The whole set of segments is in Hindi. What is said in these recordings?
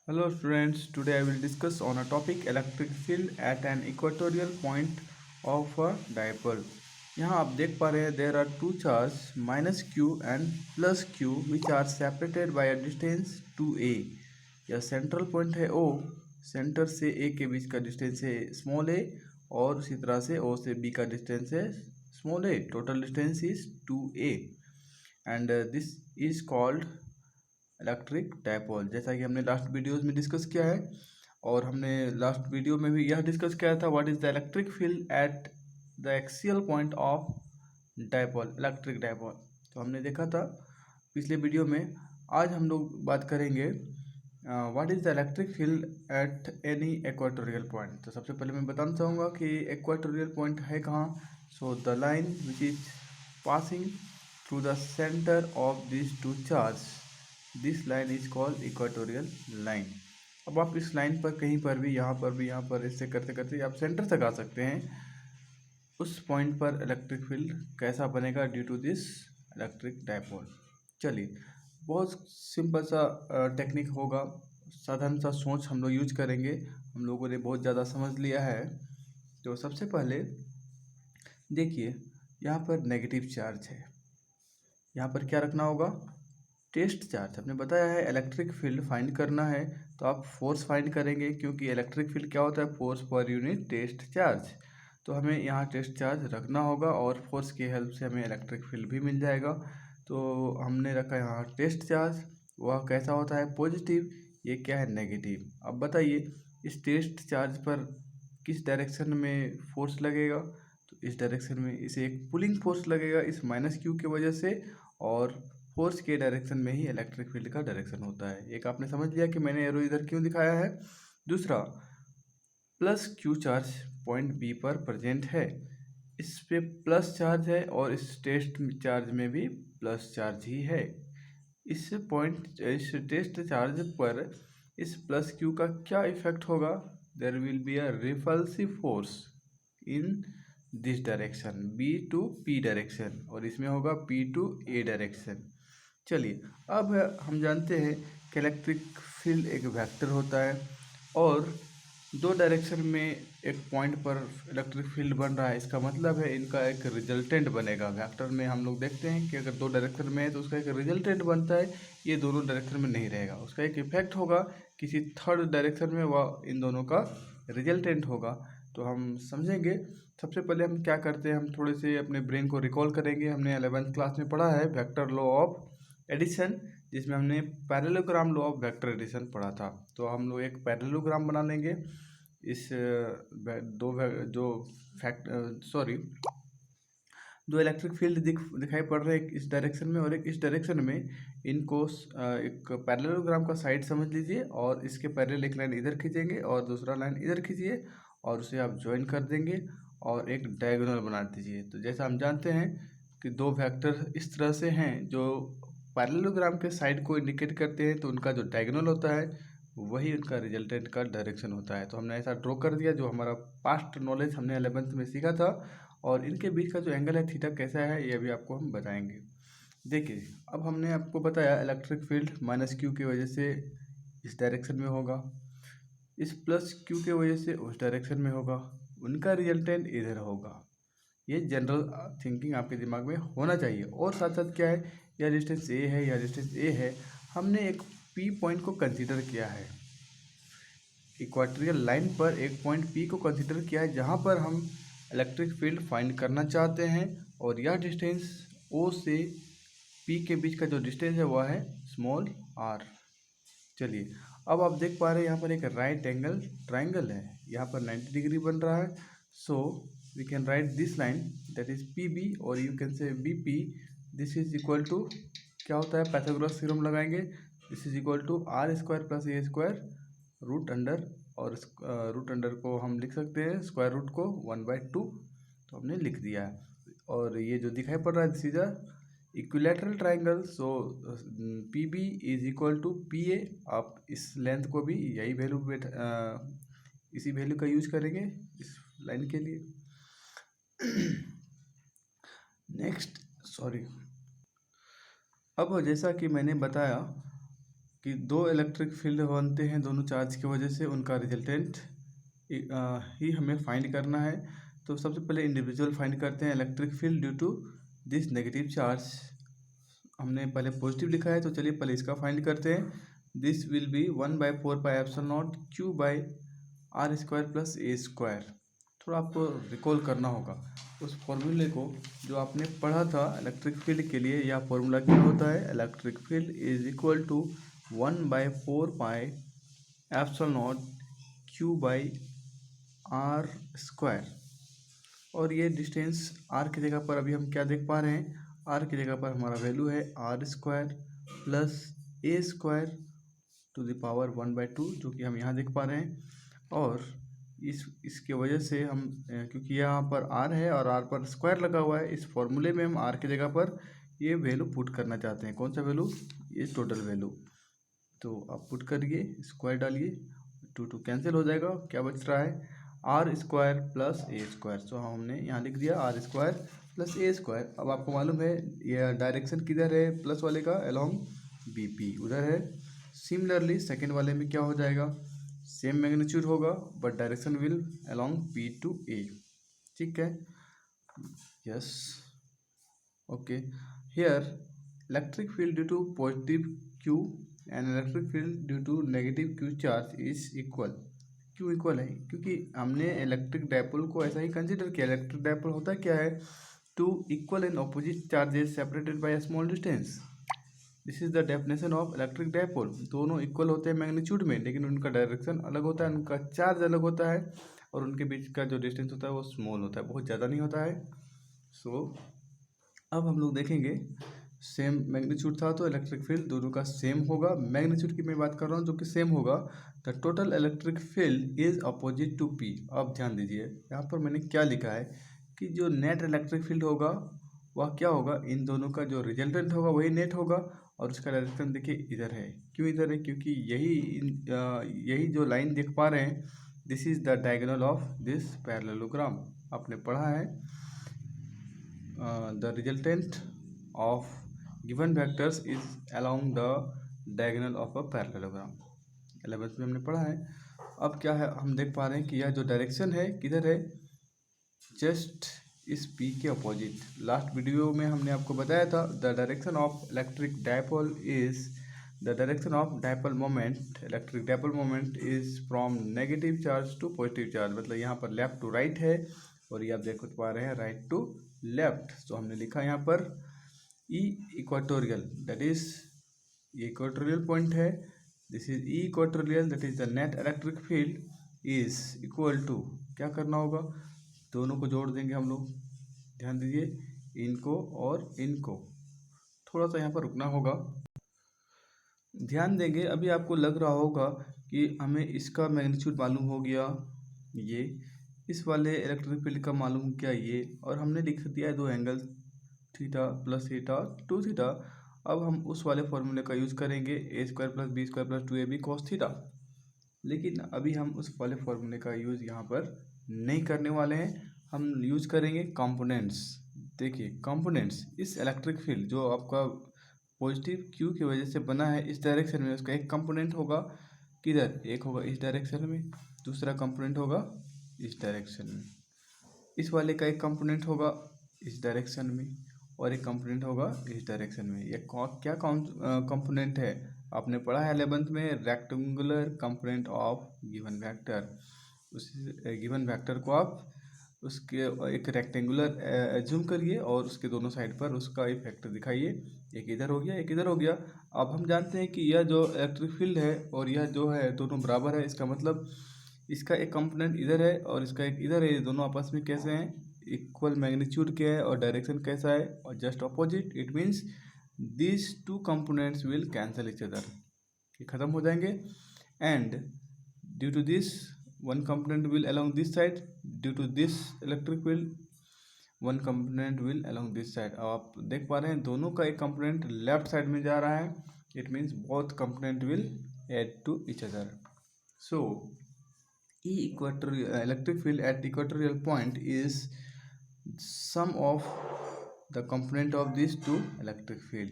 Hello students, today I will discuss on a topic electric field at an equatorial point of a dipole. यहाँ आप देख पा रहे हैं there are two charges -q and +q which are separated by a distance 2a. यह सेंट्रल पॉइंट है O, सेंटर से A के बीच का डिस्टेंस है स्मॉल a और उसी तरह से O से B का डिस्टेंस है small a. Total distance is 2a and this is called electric dipole. जैसा कि हमने लास्ट वीडियोस में डिस्कस किया है और हमने लास्ट वीडियो में भी यह डिस्कस किया था what is the electric field at the axial point of dipole, electric dipole. तो हमने देखा था पिछले वीडियो में। आज हम लोग बात करेंगे what is the electric field at any equatorial point. तो सबसे पहले मैं बताना चाहूँगा कि इक्वेटोरियल पॉइंट है कहाँ। So the line which is passing through the centre of this two charge, this line is called equatorial line. अब आप इस लाइन पर कहीं पर भी, यहाँ पर इससे करते करते आप सेंटर तक आ सकते हैं। उस पॉइंट पर इलेक्ट्रिक फील्ड कैसा बनेगा due to this electric dipole. चलिए, बहुत सिंपल सा टेक्निक होगा, साधारण सा सोच हम लोग यूज करेंगे। हम लोगों ने बहुत ज़्यादा समझ लिया है। तो सबसे पहले देखिए, यहाँ पर नेगेटिव चार्ज है, यहाँ पर क्या रखना होगा, टेस्ट चार्ज। आपने बताया है इलेक्ट्रिक फील्ड फाइंड करना है तो आप फोर्स फाइंड करेंगे, क्योंकि इलेक्ट्रिक फील्ड क्या होता है, force per unit test charge. तो हमें यहाँ टेस्ट चार्ज रखना होगा और फोर्स की हेल्प से हमें इलेक्ट्रिक फील्ड भी मिल जाएगा। तो हमने रखा यहाँ टेस्ट चार्ज, वह कैसा होता है, पॉजिटिव। ये क्या है, नेगेटिव। अब बताइए इस टेस्ट चार्ज पर किस डायरेक्शन में फोर्स लगेगा। तो इस डायरेक्शन में इसे एक पुलिंग फोर्स लगेगा इस -q की वजह से, और फोर्स के डायरेक्शन में ही इलेक्ट्रिक फील्ड का डायरेक्शन होता है। एक आपने समझ लिया कि मैंने एरो इधर क्यों दिखाया है। दूसरा, +q चार्ज पॉइंट बी पर प्रेजेंट है, इस पे प्लस चार्ज है और इस टेस्ट चार्ज में भी प्लस चार्ज ही है। इस टेस्ट चार्ज पर इस +q का क्या इफेक्ट होगा, there will be a repulsive force in this direction, B to P direction, और इसमें होगा P टू A डायरेक्शन। चलिए, अब हम जानते हैं कि इलेक्ट्रिक फील्ड एक वेक्टर होता है और दो डायरेक्शन में एक पॉइंट पर इलेक्ट्रिक फील्ड बन रहा है। इसका मतलब है इनका एक रिजल्टेंट बनेगा। वेक्टर में हम लोग देखते हैं कि अगर दो डायरेक्शन में है तो उसका एक रिजल्टेंट बनता है, ये दोनों डायरेक्शन में नहीं रहेगा। उसका एक इफेक्ट होगा किसी थर्ड डायरेक्शन में, वह इन दोनों का रिजल्टेंट होगा। तो हम समझेंगे। सबसे पहले हम क्या करते हैं, हम थोड़े से अपने ब्रेन को रिकॉल करेंगे। हमने 11th क्लास में पढ़ा है वेक्टर लॉ ऑफ एडिशन, जिसमें हमने parallelogram law of vector addition पढ़ा था। तो हम लोग एक पैरेललोग्राम बना लेंगे। इस दो इलेक्ट्रिक फील्ड दिखाई पड़ रहे हैं, एक इस डायरेक्शन में और एक इस डायरेक्शन में। इनको एक पैरेललोग्राम का साइड समझ लीजिए और इसके पैरेलल एक लाइन इधर खींचेंगे और दूसरा लाइन इधर खींचिए और उसे आप ज्वाइन कर देंगे और एक डायगोनल बना दीजिए। तो जैसा हम जानते हैं कि दो वेक्टर इस तरह से हैं जो पैरेललोग्राम के साइड को इंडिकेट करते हैं, तो उनका जो डायगोनल होता है वही उनका रिजल्टेंट का डायरेक्शन होता है। तो हमने ऐसा ड्रॉ कर दिया, जो हमारा पास्ट नॉलेज हमने 11th में सीखा था। और इनके बीच का जो एंगल है थीटा कैसा है, ये भी आपको हम बताएंगे। देखिए, अब हमने आपको बताया इलेक्ट्रिक फील्ड -q की वजह से इस डायरेक्शन में होगा, इस +q की वजह से उस डायरेक्शन में होगा, उनका रिजल्टेंट इधर होगा। ये जनरल थिंकिंग आपके दिमाग में होना चाहिए। और साथ साथ क्या है, यह डिस्टेंस a है, यह डिस्टेंस a है। हमने एक P पॉइंट को कंसीडर किया है, इक्वेटोरियल लाइन पर एक पॉइंट P को कंसीडर किया है, जहाँ पर हम इलेक्ट्रिक फील्ड फाइंड करना चाहते हैं। और यह डिस्टेंस O से P के बीच का जो डिस्टेंस है वह है स्मॉल r। चलिए, अब आप देख पा रहे हैं यहाँ पर एक राइट एंगल ट्राइंगल है, यहाँ पर 90 डिग्री बन रहा है। So we can write this line that is PB, और you can say BP। This is equal to, क्या होता है, पाइथागोरस थ्योरम लगाएंगे। This is equal to r² + a² root under, और रूट अंडर को हम लिख सकते हैं स्क्वायर रूट को 1/2। तो हमने लिख दिया है। और ये जो दिखाई पड़ रहा है this is a equilateral triangle. So PB is equal to PA। आप इस लेंथ को भी यही वैल्यू इसी वैल्यू का यूज करेंगे इस लाइन के लिए। नेक्स्ट, सॉरी, अब जैसा कि मैंने बताया कि दो इलेक्ट्रिक फील्ड बनते हैं दोनों चार्ज की वजह से, उनका रिजल्टेंट ही हमें फाइंड करना है। तो सबसे पहले इंडिविजुअल फाइंड करते हैं electric field due to this negative charge. हमने पहले पॉजिटिव लिखा है तो चलिए पहले इसका फाइंड करते हैं। This will be 1/4πε0 Q/r² plus a²। थोड़ा आपको रिकॉल करना होगा उस फॉर्मूले को जो आपने पढ़ा था इलेक्ट्रिक फील्ड के लिए। यह फॉर्मूला क्या होता है? Electric field is equal to 1/4πε0 Q/r²। और ये डिस्टेंस r की जगह पर अभी हम क्या देख पा रहे हैं? r की जगह पर हमारा वैल्यू है r² plus a² to the power 1/2, जो कि हम यहाँ देख पा रहे हैं। और इसके वजह से हम क्योंकि यहाँ पर r है और r पर स्क्वायर लगा हुआ है, इस फॉर्मूले में हम r की जगह पर ये वैल्यू पुट करना चाहते हैं। कौन सा वैल्यू? ये टोटल वैल्यू। तो आप पुट करिए, स्क्वायर डालिए, 2 कैंसिल हो जाएगा। क्या बच रहा है? r² plus a²। सो हमने यहाँ लिख दिया r² प्लस a²। अब आपको मालूम है यह डायरेक्शन किधर है? प्लस वाले का अलोंग BP उधर है। सिमिलरली सेकेंड वाले में क्या हो जाएगा? सेम मैग्नीट्यूड होगा but direction will along P to A। ठीक है, yes, okay. Here electric field due to positive Q and electric field due to negative Q charge is equal. क्यों इक्वल है? क्योंकि हमने इलेक्ट्रिक डायपोल को ऐसा ही कंसिडर किया। इलेक्ट्रिक डायपोल होता क्या है? Two equal and opposite charges separated by a small distance. This is the definition of electric dipole. दोनों इक्वल होते हैं मैग्नीट्यूड में, लेकिन उनका डायरेक्शन अलग होता है, उनका चार्ज अलग होता है, और उनके बीच का जो डिस्टेंस होता है वो स्मॉल होता है, बहुत ज़्यादा नहीं होता है। सो अब हम लोग देखेंगे, सेम मैग्नीट्यूड था तो इलेक्ट्रिक फील्ड दोनों का सेम होगा। मैग्नीट्यूड की मैं बात कर रहा हूँ जो कि सेम होगा। The total electric field is opposite to P। अब ध्यान दीजिए, यहाँ पर मैंने क्या लिखा है कि जो नेट इलेक्ट्रिक फील्ड होगा वह क्या होगा? इन दोनों का जो रिजल्टेंट होगा वही नेट होगा, और उसका डायरेक्शन देखिए इधर है। क्यों इधर है? क्योंकि यही जो लाइन देख पा रहे हैं, this is the diagonal of this parallelogram. आपने पढ़ा है the resultant of given vectors is along the diagonal of a parallelogram. 11th में हमने पढ़ा है। अब क्या है, हम देख पा रहे हैं कि यह जो डायरेक्शन है किधर है? जस्ट इस P के अपोजिट। लास्ट वीडियो में हमने आपको बताया था the direction of electric dipole is the direction of dipole moment. Electric dipole moment is from negative charge to positive charge. मतलब यहाँ पर लेफ्ट टू राइट है, और ये आप देख पा रहे हैं राइट टू लेफ्ट। तो हमने लिखा यहाँ पर E इक्वाटोरियल, दैट इज ये इक्वाटोरियल पॉइंट है। This is E equatorial, that is the net electric field is equal to, क्या करना होगा? दोनों को जोड़ देंगे हम लोग। ध्यान दीजिए, इनको और इनको। थोड़ा सा यहाँ पर रुकना होगा, ध्यान देंगे। अभी आपको लग रहा होगा कि हमें इसका मैग्नीट्यूड मालूम हो गया, ये इस वाले इलेक्ट्रिक फील्ड का मालूम क्या ये, और हमने लिख दिया है दो एंगल थीटा प्लस थीटा 2θ। अब हम उस वाले फॉर्मूले का यूज़ करेंगे a² plus b² plus 2ab cos theta. लेकिन अभी हम उस वाले फॉर्मूले का यूज़ यहाँ पर नहीं करने वाले हैं, हम यूज़ करेंगे कंपोनेंट्स। देखिए कंपोनेंट्स, इस इलेक्ट्रिक फील्ड जो आपका पॉजिटिव Q की वजह से बना है इस डायरेक्शन में, उसका एक कंपोनेंट होगा किधर? एक होगा इस डायरेक्शन में, दूसरा कंपोनेंट होगा इस डायरेक्शन में। इस वाले का एक कंपोनेंट होगा इस डायरेक्शन में, और एक कंपोनेंट होगा इस डायरेक्शन में। ये क्या कंपोनेंट है? आपने पढ़ा है 11th में, rectangular component of given vector. उस गिवन वेक्टर को आप उसके एक रेक्टेंगुलर एज्यूम करिए और उसके दोनों साइड पर उसका इफेक्ट दिखाइए। एक इधर हो गया, एक इधर हो गया। अब हम जानते हैं कि यह जो इलेक्ट्रिक फील्ड है और यह जो है दोनों बराबर है। इसका मतलब इसका एक कंपोनेंट इधर है और इसका एक इधर है, ये दोनों आपस में कैसे हैं? इक्वल मैग्नीट्यूड के है, और डायरेक्शन कैसा है? और just opposite. It means this two components will cancel each other, ये खत्म हो जाएंगे। And due to this one component will along this side, due to this electric field one component will along this side. अब आप देख पा रहे हैं दोनों का एक कंपोनेंट लेफ्ट साइड में जा रहा है। It means both component will add to each other. So E equatorial electric field at equatorial point is sum of the component of these two electric field।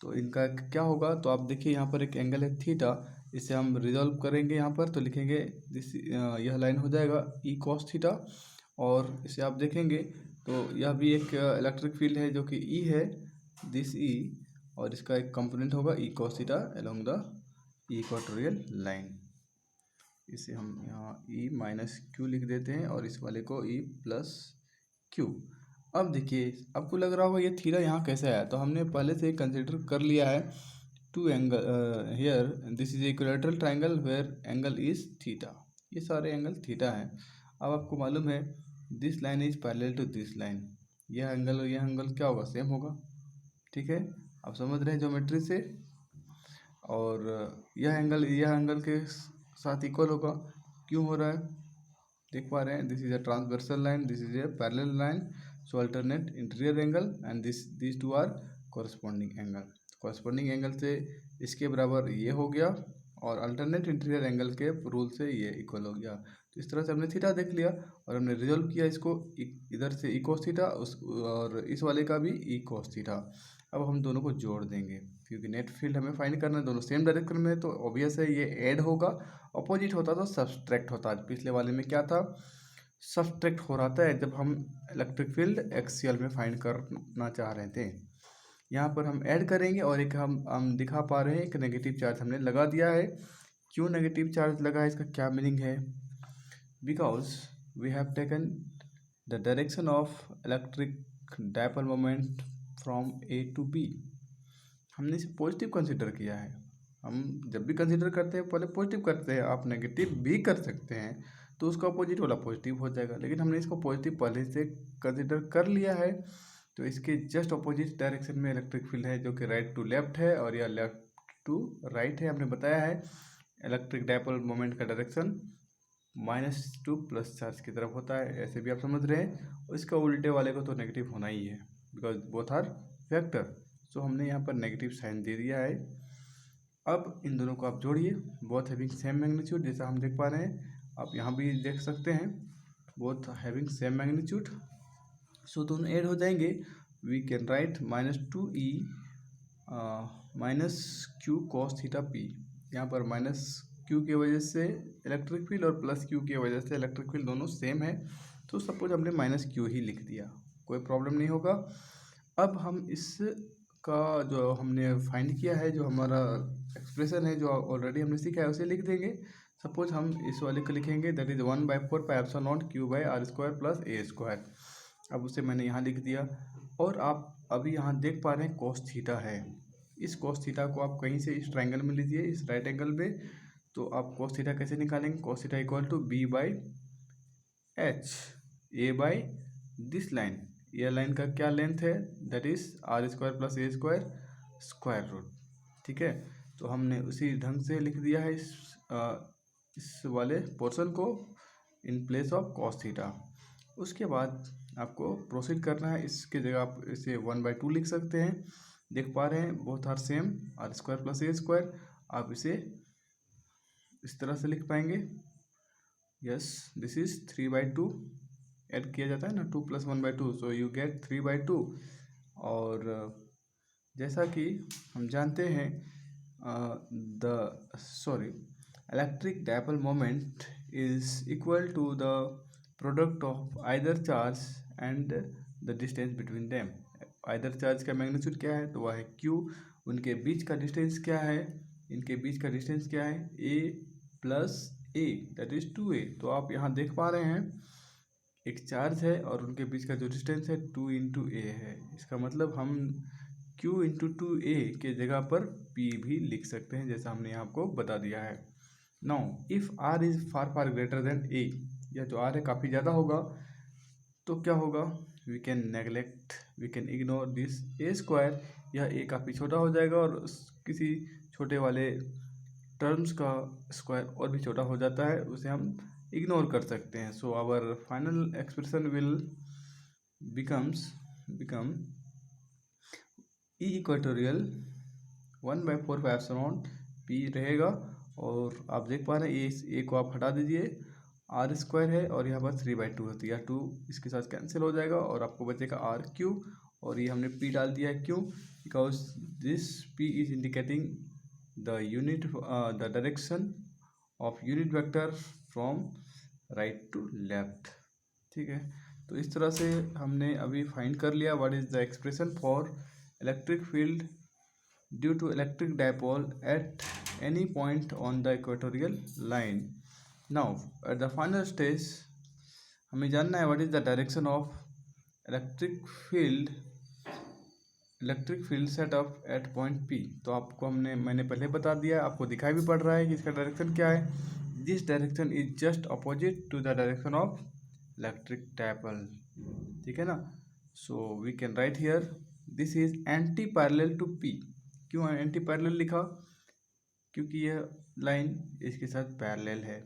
तो इनका क्या होगा, तो आप देखिए यहाँ पर एक एंगल है थीटा, इसे हम रिजॉल्व करेंगे यहाँ पर, तो लिखेंगे दिस, यह लाइन हो जाएगा ई कॉस थीटा, और इसे आप देखेंगे तो यह भी एक इलेक्ट्रिक फील्ड है जो कि ई है, दिस ई, और इसका एक कंपोनेंट होगा E cos theta along the equatorial line. इसे हम यहाँ ई माइनस क्यू लिख देते हैं और इस वाले को ई प्लस क्यू। अब देखिए आपको लग रहा होगा ये थीटा यहाँ कैसे आया, तो हमने पहले से कंसिडर कर लिया है two angle here, this is equilateral triangle where angle is theta, ये सारे एंगल थीटा हैं। अब आपको मालूम है this line is parallel to this line, यह एंगल क्या होगा, सेम होगा। ठीक है, आप समझ रहे हैं ज्योमेट्री से। और यह एंगल के साथ इक्वल होगा, क्यों हो रहा है देख पा रहे हैं, this is a transversal line, this is a parallel line, so alternate interior angle and this two are corresponding angle. Corresponding angle से इसके बराबर ये हो गया और अल्टरनेट इंटीरियर एंगल के रूल से ये इक्वल हो गया। तो इस तरह से हमने थीटा देख लिया और हमने रिजोल्व किया इसको इधर से ई कोस थीटा और इस वाले का भी ई कोस थीटा। अब हम दोनों को जोड़ देंगे क्योंकि नेट फील्ड हमें फाइंड करना है, दोनों सेम डायरेक्शन में, तो ऑब्वियस है ये ऐड होगा, अपोजिट होता तो सब्सट्रैक्ट होता। पिछले वाले में क्या था, सब्सट्रैक्ट हो रहा था जब हम इलेक्ट्रिक फील्ड एक्सियल में फाइंड करना चाह रहे थे। यहाँ पर हम ऐड करेंगे और एक हम दिखा पा रहे हैं एक नेगेटिव चार्ज हमने लगा दिया है। क्यों नेगेटिव चार्ज लगा है, इसका क्या मीनिंग है, because we have taken the direction of electric dipole moment from A to B. हमने इसे पॉजिटिव कंसिडर किया है। हम जब भी कंसिडर करते हैं पहले पॉजिटिव करते हैं, आप नेगेटिव भी कर सकते हैं तो उसका अपोजिट वाला पॉजिटिव हो जाएगा, लेकिन हमने इसको पॉजिटिव पहले से कंसिडर कर लिया है। तो इसके जस्ट अपोजिट डायरेक्शन में इलेक्ट्रिक फील्ड है जो कि राइट टू लेफ्ट है और यह लेफ्ट टू राइट है। हमने बताया है इलेक्ट्रिक डायपोल मोमेंट का डायरेक्शन -2 प्लस चार्ज की तरफ होता है, ऐसे भी आप समझ रहे हैं। और इसका उल्टे वाले को तो नेगेटिव होना ही है बिकॉज बोथ आर वेक्टर, सो हमने यहाँ पर नेगेटिव साइन दे दिया है। अब इन दोनों को आप जोड़िए, बोथ हैविंग सेम मैग्नीट्यूड, जैसा हम देख पा रहे हैं, आप यहाँ भी देख सकते हैं both having same magnitude, so दोनों ऐड हो जाएंगे। We can write -2e minus q cos theta p. यहाँ पर माइनस क्यू की वजह से इलेक्ट्रिक फील्ड और प्लस क्यू की वजह से इलेक्ट्रिक फील्ड दोनों सेम है, तो सपोज हमने -q ही लिख दिया, कोई प्रॉब्लम नहीं होगा। अब हम इसका जो हमने फाइंड किया है, जो हमारा एक्सप्रेशन है जो ऑलरेडी हमने सीखा है, उसे लिख देंगे। सपोज हम इस वाले को लिखेंगे that is 1/4 pi epsilon not q by r square plus a square. अब उसे मैंने यहाँ लिख दिया और आप अभी यहाँ देख पा रहे हैं cos थीटा है। इस cos थीटा को आप कहीं से इस ट्राइंगल में लीजिए, इस राइट एंगल में, तो आप cos थीटा कैसे निकालेंगे, cos theta equal to b by h a by this line, यह लाइन का क्या लेंथ है, that is r square plus a square square root. ठीक है, तो हमने उसी ढंग से लिख दिया है इस वाले पोर्शन को in place of cos theta. उसके बाद आपको प्रोसीड करना है, इसके जगह आप इसे 1/2 लिख सकते हैं। देख पा रहे हैं both are same, r square plus a square, आप इसे इस तरह से लिख पाएंगे, यस दिस इज 3/2, ऐड किया जाता है ना 2 + 1/2, सो यू गेट 3/2। और जैसा कि हम जानते हैं electric dipole moment is equal to the product of either charge and the distance between them. Either charge का मैग्नीट्यूड क्या है, तो वह है q, उनके बीच का डिस्टेंस क्या है, इनके बीच का डिस्टेंस क्या है, a plus a that is 2a। तो आप यहाँ देख पा रहे हैं एक चार्ज है और उनके बीच का जो डिस्टेंस है 2 × a है। इसका मतलब हम q × 2a के जगह पर p भी लिख सकते हैं, जैसा हमने आपको बता दिया है। Now if r is far greater than a, यह जो r है काफ़ी ज़्यादा होगा, तो क्या होगा, we can ignore this a square, यह a काफ़ी छोटा हो जाएगा और किसी छोटे वाले टर्म्स का स्क्वायर और भी छोटा हो जाता है, उसे हम इग्नोर कर सकते हैं। So our final expression will become E equatorial 1/4 pi epsilon p रहेगा। और आप देख पा रहे हैं ए को आप हटा दीजिए, r स्क्वायर है और यहाँ पर 3/2 होती है, 2 इसके साथ कैंसिल हो जाएगा और आपको बचेगा r क्यू, और ये हमने p डाल दिया है क्यों, because this P is indicating the direction of unit vector from right to left। ठीक है, तो इस तरह से हमने अभी फाइंड कर लिया what is the expression for electric field due to electric dipole at any point on the equatorial line. Now at the final stage हमें जानना है what is the direction of electric field setup at point P. तो आपको मैंने पहले बता दिया, आपको दिखाई भी पड़ रहा है कि इसका डायरेक्शन क्या है। This direction is just opposite to the direction of electric dipole. ठीक है ना। So we can write here this is anti parallel to P. क्यों एंटी पैरेलल लिखा? क्योंकि यह लाइन इसके साथ पैरेलल है।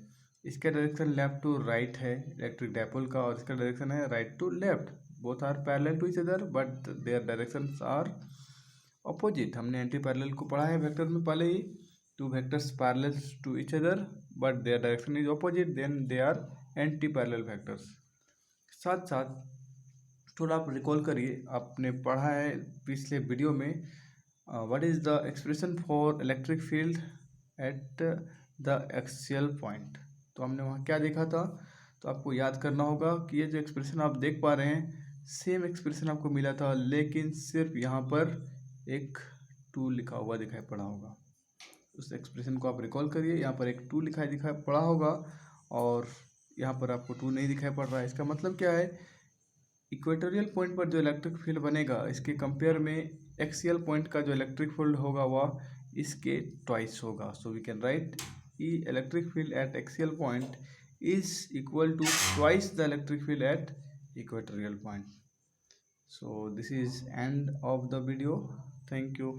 इसका डायरेक्शन लेफ्ट टू राइट है इलेक्ट्रिक डायपोल का, और इसका डायरेक्शन है right to left. Both are parallel to each other but their directions are opposite. हमने एंटी पैरेलल को पढ़ा है वेक्टर में पहले ही। Two vectors parallel to each other but their direction is opposite, then they are anti parallel vectors. साथ साथ थोड़ा आप रिकॉल करिए, आपने पढ़ा है पिछले वीडियो में what is the expression for electric field at the axial point. तो हमने वहाँ क्या देखा था? तो आपको याद करना होगा कि ये जो एक्सप्रेशन आप देख पा रहे हैं सेम एक्सप्रेशन आपको मिला था, लेकिन सिर्फ यहाँ पर एक 2 लिखा हुआ दिखाई पड़ा होगा। उस एक्सप्रेशन को आप रिकॉल करिए। यहाँ पर एक 2 दिखाई पड़ा होगा और यहाँ पर आपको 2 नहीं दिखाई पड़ रहा है। इसका मतलब क्या है? इक्वेटोरियल पॉइंट पर जो इलेक्ट्रिक फील्ड बनेगा इसके कंपेयर में एक्सियल पॉइंट का जो इलेक्ट्रिक फील्ड होगा वह इसके ट्वाइस होगा। So we can write E electric field at axial point is equal to twice the electric field at equatorial point. So this is end of the video. Thank you.